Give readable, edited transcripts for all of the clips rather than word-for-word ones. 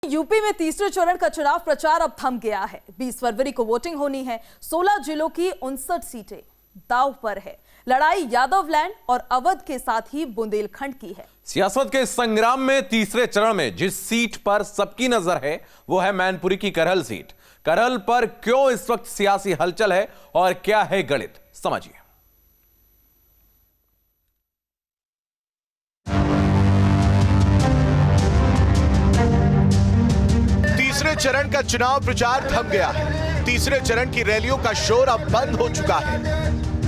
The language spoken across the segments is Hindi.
यूपी में तीसरे चरण का चुनाव प्रचार अब थम गया है। 20 फरवरी को वोटिंग होनी है। 16 जिलों की 59 सीटें दांव पर है। लड़ाई यादव लैंड और अवध के साथ ही बुंदेलखंड की है। सियासत के संग्राम में तीसरे चरण में जिस सीट पर सबकी नजर है वो है मैनपुरी की करहल सीट। करहल पर क्यों इस वक्त सियासी हलचल है और क्या है गणित, समझिए। तीसरे चरण का चुनाव प्रचार थम गया है। तीसरे चरण की रैलियों का शोर अब बंद हो चुका है।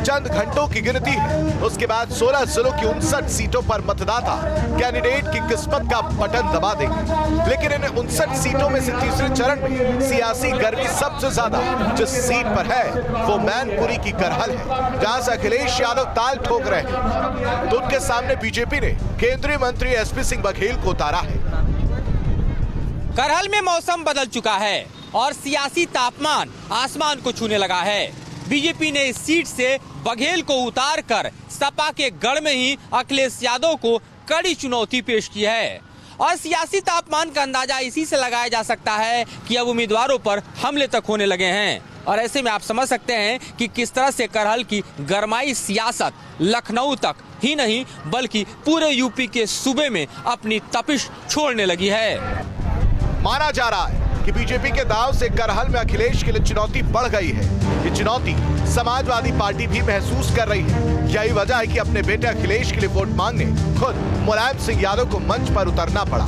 चंद घंटों की गिनती है, उसके बाद 16 जिलों की 59 सीटों पर मतदाता कैंडिडेट की किस्मत का बटन दबा देंगे। लेकिन इन 59 सीटों में से तीसरे चरण में सियासी गर्मी सबसे ज्यादा जिस सीट पर है वो मैनपुरी की करहल है, जहां से अखिलेश यादव ताल ठोक रहे हैं। तो उनके सामने बीजेपी ने केंद्रीय मंत्री एसपी सिंह बघेल को उतारा है। करहल में मौसम बदल चुका है और सियासी तापमान आसमान को छूने लगा है। बीजेपी ने इस सीट से बघेल को उतारकर सपा के गढ़ में ही अखिलेश यादव को कड़ी चुनौती पेश की है। और सियासी तापमान का अंदाजा इसी से लगाया जा सकता है कि अब उम्मीदवारों पर हमले तक होने लगे हैं। और ऐसे में आप समझ सकते हैं कि किस तरह से करहल की गरमाई सियासत लखनऊ तक ही नहीं बल्कि पूरे यूपी के सूबे में अपनी तपिश छोड़ने लगी है। माना जा रहा है कि बीजेपी के दांव से करहल में अखिलेश के लिए चुनौती बढ़ गई है। ये चुनौती समाजवादी पार्टी भी महसूस कर रही है। यही वजह है कि अपने बेटे अखिलेश के लिए वोट मांगने खुद मुलायम सिंह यादव को मंच पर उतरना पड़ा।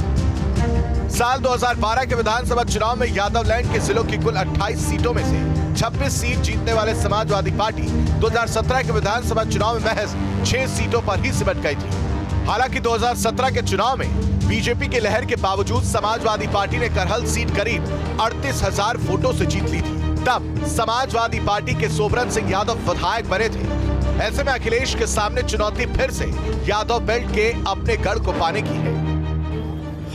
साल 2012 के विधानसभा चुनाव में यादव लैंड के जिलों की कुल 28 सीटों में से 26 सीट जीतने वाले समाजवादी पार्टी 2017 के विधानसभा चुनाव में महज 6 सीटों पर ही सिमट गई थी। हालांकि 2017 के चुनाव में बीजेपी के लहर के बावजूद समाजवादी पार्टी ने करहल सीट करीब 38,000 वोटों से जीत ली थी। तब समाजवादी पार्टी के सोबरन सिंह यादव विधायक बने थे। ऐसे में अखिलेश के सामने चुनौती फिर से यादव बेल्ट के अपने गढ़ को पाने की है।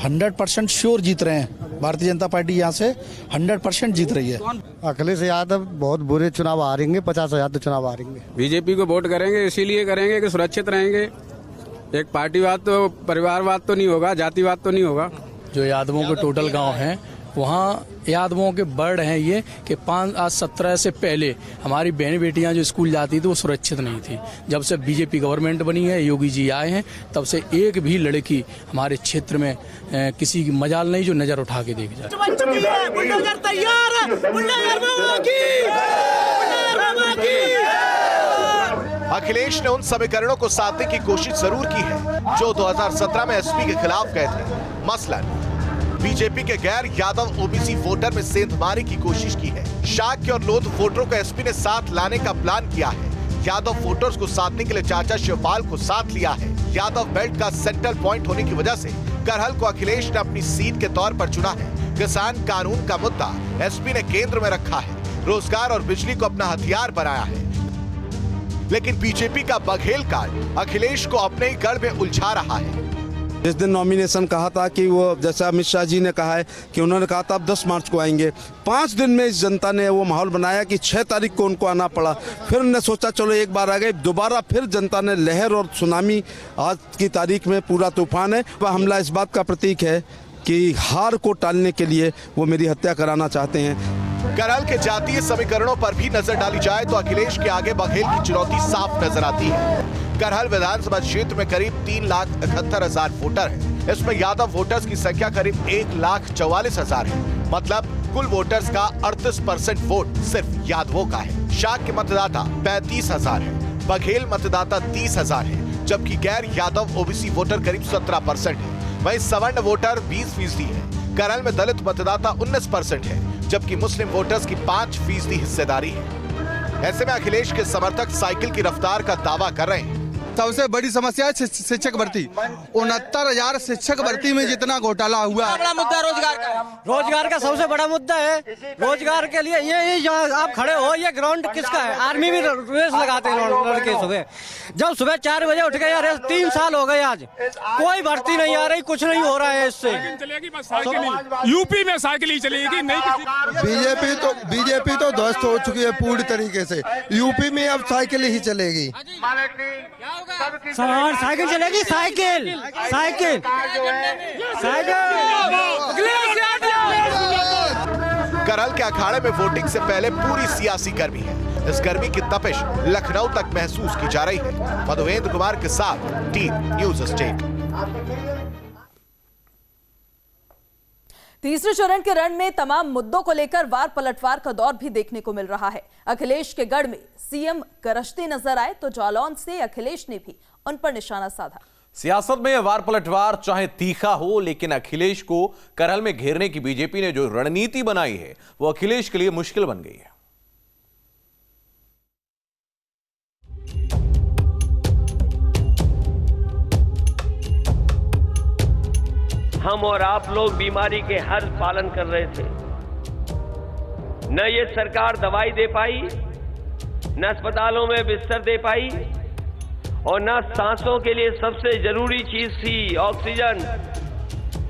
100% श्योर जीत रहे हैं। भारतीय जनता पार्टी यहाँ से 100% जीत रही है। अखिलेश यादव बहुत बुरे चुनाव हारेंगे, 50,000 तो चुनाव हारेंगे। बीजेपी को वोट करेंगे, इसीलिए करेंगे कि सुरक्षित रहेंगे। एक पार्टीवाद तो, परिवारवाद तो नहीं होगा, जातिवाद तो नहीं होगा। जो यादवों के टोटल गांव हैं वहाँ यादवों के बर्ड हैं ये कि 5/17 से पहले हमारी बहन बेटियां जो स्कूल जाती थी वो सुरक्षित नहीं थी। जब से बीजेपी गवर्नमेंट बनी है, योगी जी आए हैं, तब से एक भी लड़की हमारे क्षेत्र में किसी की मजाल नहीं जो नजर उठा के देख जाए। अखिलेश ने उन समीकरणों को साधने की कोशिश जरूर की है जो 2017 में एसपी के खिलाफ गए थे। मसलन बीजेपी के गैर यादव ओबीसी वोटर में सेंधमारी की कोशिश की है। शाक्य और लोध वोटरों को एसपी ने साथ लाने का प्लान किया है। यादव वोटर्स को साधने के लिए चाचा शिवपाल को साथ लिया है। यादव बेल्ट का सेंट्रल पॉइंट होने की वजह से करहल को अखिलेश ने अपनी सीट के तौर पर चुना है। किसान कानून का मुद्दा एसपी ने केंद्र में रखा है। रोजगार और बिजली को अपना हथियार बनाया है। लेकिन बीजेपी का बघेल कार्ड अखिलेश को अपने ही गढ़ में उलझा रहा है। जिस दिन नॉमिनेशन कहा था कि वो जैसा अमित शाह जी ने कहा है कि उन्होंने कहा था अब 10 मार्च को आएंगे। 5 दिन में इस जनता ने वो माहौल बनाया कि 6 तारीख को उनको आना पड़ा। फिर उन्होंने सोचा चलो एक बार आ गए, दोबारा फिर जनता ने लहर और सुनामी। आज की तारीख में पूरा तूफान है। वह हमला इस बात का प्रतीक है कि हार को टालने के लिए वो मेरी हत्या कराना चाहते हैं। करहल के जातीय समीकरणों पर भी नजर डाली जाए तो अखिलेश के आगे बघेल की चुनौती साफ नजर आती है। करहल विधानसभा क्षेत्र में करीब 3,78,000 वोटर हैं। इसमें यादव वोटर्स की संख्या करीब 1,44,000 है। मतलब कुल वोटर्स का 38% वोट सिर्फ यादवों का है। शाक्य मतदाता 35,000 है। बघेल मतदाता 30,000 है, जबकि गैर यादव ओबीसी वोटर करीब 17% है। वहीं सवर्ण वोटर 20% है। करहल में दलित मतदाता 19% है, जबकि मुस्लिम वोटर्स की 5% हिस्सेदारी है। ऐसे में अखिलेश के समर्थक साइकिल की रफ्तार का दावा कर रहे हैं। सबसे बड़ी समस्या है शिक्षक भर्ती। 69,000 शिक्षक भर्ती में जितना घोटाला हुआ है। बड़ा मुद्दा रोजगार का सबसे बड़ा मुद्दा है। रोजगार के लिए ये आप खड़े हो, ये ग्राउंड किसका है? आर्मी भी रेस लगाते हैं लड़के सुबह। जब सुबह 4 बजे उठ गए, रेस 3 साल हो गए, आज कोई भर्ती नहीं आ रही, कुछ नहीं हो रहा है इससे। यूपी में साइकिल ही चलेगी नहीं। बीजेपी तो ध्वस्त हो चुकी है पूरी तरीके से। यूपी में अब साइकिल ही चलेगी। साइकिल चलेगी, साइकिल साइकिल साइकिल करहल के अखाड़े में वोटिंग से पहले पूरी सियासी गर्मी है। इस गर्मी की तपिश लखनऊ तक महसूस की जा रही है। मधुवेंद्र कुमार के साथ टीम न्यूज़ स्टेट। तीसरे चरण के रण में तमाम मुद्दों को लेकर वार पलटवार का दौर भी देखने को मिल रहा है। अखिलेश के गढ़ में सीएम गरजते नजर आए तो जालौन से अखिलेश ने भी उन पर निशाना साधा। सियासत में यह वार पलटवार चाहे तीखा हो, लेकिन अखिलेश को करहल में घेरने की बीजेपी ने जो रणनीति बनाई है वो अखिलेश के लिए मुश्किल बन गई है। हम और आप लोग बीमारी के हर पालन कर रहे थे। न ये सरकार दवाई दे पाई, न अस्पतालों में बिस्तर दे पाई, और न सांसों के लिए सबसे जरूरी चीज थी ऑक्सीजन।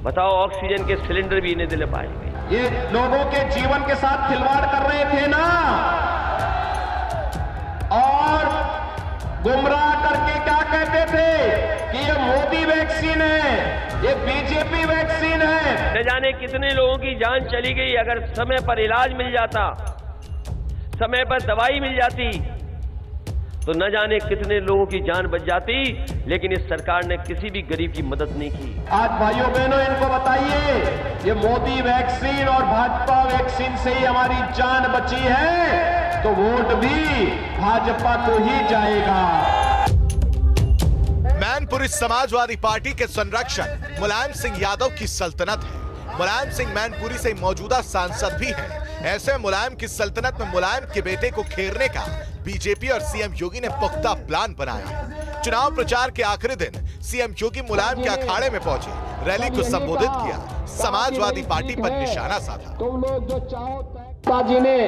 बताओ, ऑक्सीजन के सिलेंडर भी नहीं दिले पाएंगे। ये लोगों के जीवन के साथ खिलवाड़ कर रहे थे ना, और गुमराह करके क्या कहते थे कि ये मोदी वैक्सीन है, ये बीजेपी वैक्सीन है। न जाने कितने लोगों की जान चली गई। अगर समय पर इलाज मिल जाता, समय पर दवाई मिल जाती, तो न जाने कितने लोगों की जान बच जाती। लेकिन इस सरकार ने किसी भी गरीब की मदद नहीं की। आज भाइयों बहनों, इनको बताइए, ये मोदी वैक्सीन और भाजपा वैक्सीन से ही हमारी जान बची है, तो वोट भी भाजपा को ही जाएगा। मैनपुरी समाजवादी पार्टी के संरक्षक मुलायम सिंह यादव की सल्तनत है। मुलायम सिंह मैनपुरी से मौजूदा सांसद भी हैं। ऐसे मुलायम की सल्तनत में मुलायम के बेटे को घेरने का बीजेपी और सीएम योगी ने पुख्ता प्लान बनाया है। चुनाव प्रचार के आखिरी दिन सीएम योगी मुलायम के अखाड़े में पहुंचे, रैली को संबोधित किया, समाजवादी पार्टी पर निशाना साधा। तुम लोग जो चाहो, जी ने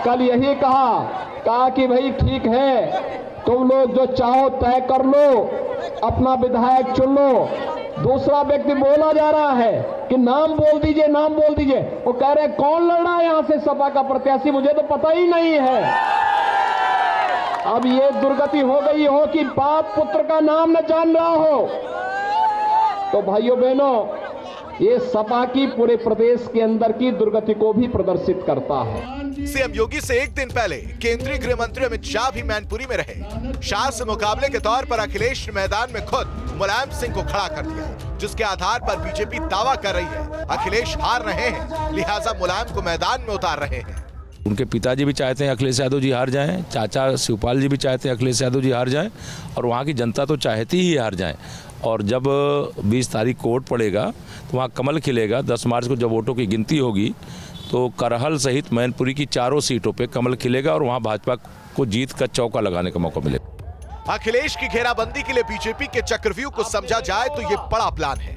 कल यही कहा कि भाई ठीक है, तुम लोग जो चाहो तय कर लो, अपना विधायक चुन लो। दूसरा व्यक्ति बोला जा रहा है कि नाम बोल दीजिए, नाम बोल दीजिए। वो कह रहे कौन लड़ रहा है यहां से सपा का प्रत्याशी, मुझे तो पता ही नहीं है। अब ये दुर्गति हो गई हो कि बाप पुत्र का नाम न जान रहा हो। तो भाइयों बहनों, ये सपा की पूरे प्रदेश के अंदर की दुर्गति को भी प्रदर्शित करता है। सीएम योगी से एक दिन पहले केंद्रीय गृह मंत्री अमित शाह भी मैनपुरी में रहे। शाह से मुकाबले के तौर पर अखिलेश ने मैदान में खुद मुलायम सिंह को खड़ा कर दिया, जिसके आधार पर बीजेपी दावा कर रही है अखिलेश हार रहे हैं, लिहाजा मुलायम को मैदान में उतार रहे हैं। उनके पिताजी भी चाहते हैं अखिलेश यादव जी हार जाएं, चाचा शिवपाल जी भी चाहते हैं अखिलेश यादव जी हार जाएं, और वहाँ की जनता तो चाहती ही हार जाएं। और जब 20 तारीख को वोट पड़ेगा तो वहाँ कमल खिलेगा। 10 मार्च को जब वोटों की गिनती होगी तो करहल सहित मैनपुरी की चारों सीटों पे कमल खिलेगा और वहाँ भाजपा को जीत का चौका लगाने का मौका मिलेगा। अखिलेश की घेराबंदी के लिए बीजेपी के चक्रव्यूह को समझा जाए तो ये बड़ा प्लान है।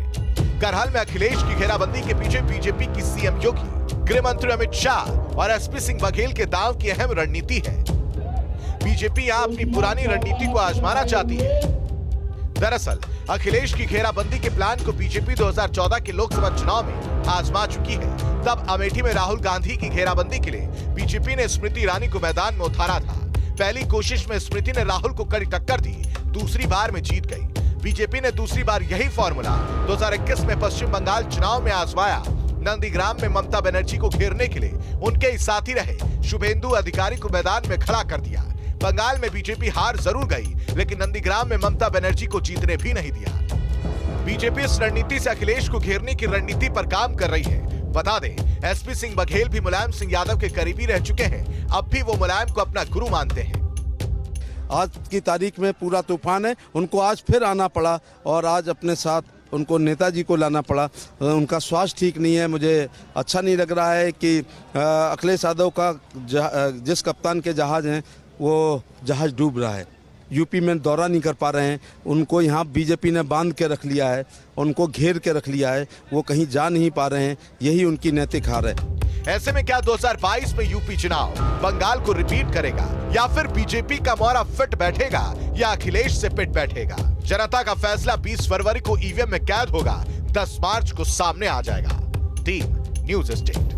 करहल में अखिलेश की घेराबंदी के पीछे बीजेपी की सीएम योगी, गृह मंत्री अमित शाह और एसपी सिंह बघेल के दांव की अहम रणनीति है। बीजेपी यहां अपनी पुरानी रणनीति को आजमाना चाहती है। दरअसल अखिलेश की घेराबंदी के प्लान को बीजेपी 2014 के लोकसभा चुनाव में आजमा चुकी है। तब अमेठी में राहुल गांधी की घेराबंदी के लिए बीजेपी ने स्मृति ईरानी को मैदान में उतारा था। पहली कोशिश में स्मृति ने राहुल को कड़ी टक्कर दी, दूसरी बार में जीत गई। बीजेपी ने दूसरी बार यही फॉर्मूला 2021 में पश्चिम बंगाल चुनाव में आजमाया। नंदीग्राम में ममता बनर्जी को घेरने के लिए उनके ही साथी रहे शुभेंदु अधिकारी को मैदान में खड़ा कर दिया। बंगाल में बीजेपी हार जरूर गई, लेकिन नंदीग्राम में ममता बनर्जी को जीतने भी नहीं दिया। बीजेपी इस रणनीति से अखिलेश को घेरने की रणनीति पर काम कर रही है। बता दें, एसपी सिंह बघेल भी मुलायम सिंह यादव के करीबी रह चुके हैं। अब भी वो मुलायम को अपना गुरु मानते हैं। आज की तारीख में पूरा तूफान है, उनको आज फिर आना पड़ा और आज अपने साथ उनको नेताजी को लाना पड़ा। उनका स्वास्थ्य ठीक नहीं है। मुझे अच्छा नहीं लग रहा है कि अखिलेश यादव का जिस कप्तान के जहाज हैं वो जहाज डूब रहा है। यूपी में दौरा नहीं कर पा रहे हैं। उनको यहाँ बीजेपी ने बांध के रख लिया है, उनको घेर के रख लिया है, वो कहीं जा नहीं पा रहे हैं। यही उनकी नैतिक हार है। ऐसे में क्या 2022 में यूपी चुनाव बंगाल को रिपीट करेगा, या फिर बीजेपी का मोहरा फिट बैठेगा या अखिलेश से पिट बैठेगा? जनता का फैसला 20 फरवरी को ईवीएम में कैद होगा, 10 मार्च को सामने आ जाएगा। Team news state.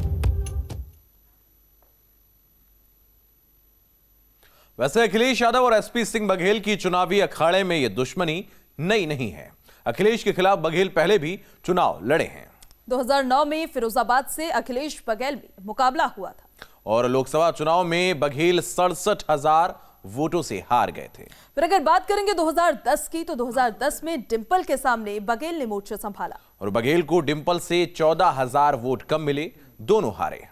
वैसे अखिलेश यादव और एसपी सिंह बघेल की चुनावी अखाड़े में यह दुश्मनी नई नहीं है। अखिलेश के खिलाफ बघेल पहले भी चुनाव लड़े हैं। 2009 में फिरोजाबाद से अखिलेश बघेल में मुकाबला हुआ था और लोकसभा चुनाव में बघेल 67,000 वोटों से हार गए थे। फिर अगर बात करेंगे 2010 की, तो 2010 में डिंपल के सामने बघेल ने मोर्चा संभाला और बघेल को डिंपल से 14,000 वोट कम मिले, दोनों हारे।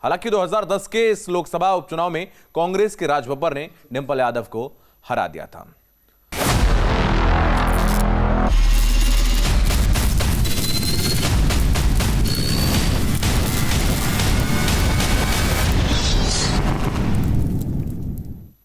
हालांकि 2010 के इस लोकसभा उपचुनाव में कांग्रेस के राज बब्बर ने डिंपल यादव को हरा दिया था।